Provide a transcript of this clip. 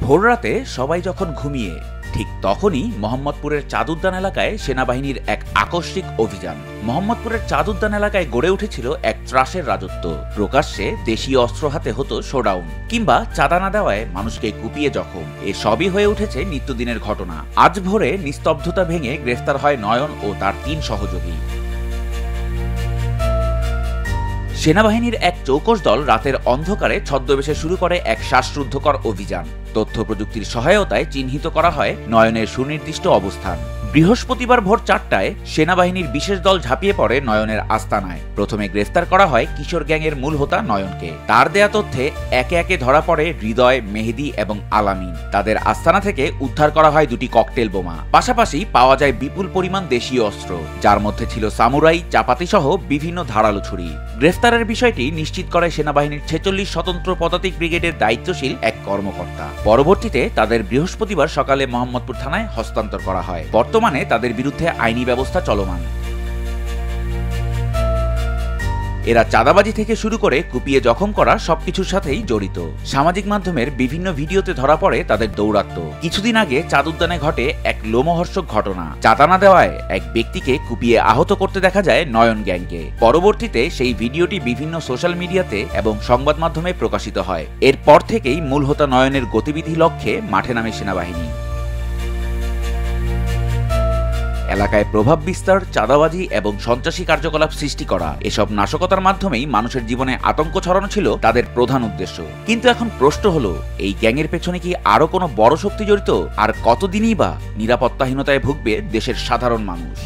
ভোররাতে সবাই যখন ঘুমিয়ে ঠিক তখনই মোহাম্মদপুরের চাঁদ উদ্যান এলাকায় সেনাবাহিনীর এক আকস্মিক অভিযান। মোহাম্মদপুরের চাঁদ উদ্যান এলাকায় গড়ে উঠেছিল এক ত্রাসের রাজত্ব। প্রকাশ্যে দেশীয় অস্ত্র হাতে হতো শোডাউন, কিংবা চাঁদা না দেওয়ায় মানুষকে কুপিয়ে জখম। এসবই হয়ে উঠেছে নিত্যদিনের ঘটনা। আজ ভোরে নিস্তব্ধতা ভেঙে গ্রেফতার হয় নয়ন ও তার ৩ সহযোগী। সেনাবাহিনীর এক চৌকস দল রাতের অন্ধকারে ছদ্মবেশে শুরু করে এক শ্বাসরুদ্ধকর অভিযান। তথ্য প্রযুক্তির সহায়তায় চিহ্নিত করা হয় নয়নের সুনির্দিষ্ট অবস্থান। বৃহস্পতিবার ভোর ৪টায় সেনাবাহিনীর বিশেষ দল ঝাঁপিয়ে পড়ে নয়নের আস্তানায়। প্রথমে গ্রেফতার করা হয় কিশোর গ্যাংয়ের মূল হোতা নয়নকে। তার দেয়া তথ্যে একে একে ধরা পড়ে হৃদয়, মেহেদি এবং আলামিন। তাদের আস্তানা থেকে উদ্ধার করা হয় ২টি ককটেল বোমা। পাশাপাশি পাওয়া যায় বিপুল পরিমাণ দেশীয় অস্ত্র, যার মধ্যে ছিল সামুরাই, চাপাতি সহ বিভিন্ন ধারালো ছুরি। গ্রেফতারের বিষয়টি নিশ্চিত করে সেনাবাহিনীর ৪৬ স্বতন্ত্র পদাতিক ব্রিগেডের দায়িত্বশীল এক কর্মকর্তা। পরবর্তীতে তাদের বৃহস্পতিবার সকালে মোহাম্মদপুর থানায় হস্তান্তর করা হয়। বর্তমানে তাদের বিরুদ্ধে আইনি ব্যবস্থা চলমান। এরা চাঁদাবাজি থেকে শুরু করে কুপিয়ে জখম করা সবকিছুর সাথেই জড়িত। সামাজিক মাধ্যমের বিভিন্ন ভিডিওতে ধরা পড়ে তাদের দৌরাত্ম্য। কিছুদিন আগে চাঁদ উদ্যানে ঘটে এক লোমহর্ষক ঘটনা। চাঁদা না দেওয়ায় এক ব্যক্তিকে কুপিয়ে আহত করতে দেখা যায় নয়ন গ্যাংকে। পরবর্তীতে সেই ভিডিওটি বিভিন্ন সোশ্যাল মিডিয়াতে এবং সংবাদ মাধ্যমে প্রকাশিত হয়। এরপর থেকেই মূল হোতা নয়নের গতিবিধি লক্ষ্যে মাঠে নামে সেনাবাহিনী। এলাকায় প্রভাব বিস্তার, চাঁদাবাজি এবং সন্ত্রাসী কার্যকলাপ সৃষ্টি করা, এসব নাশকতার মাধ্যমেই মানুষের জীবনে আতঙ্ক ছড়ানো ছিল তাদের প্রধান উদ্দেশ্য। কিন্তু এখন প্রশ্ন হলো, এই গ্যাংয়ের পেছনে কি আরো কোনো বড় শক্তি জড়িত? আর কতদিনই বা নিরাপত্তাহীনতায় ভুগবে দেশের সাধারণ মানুষ?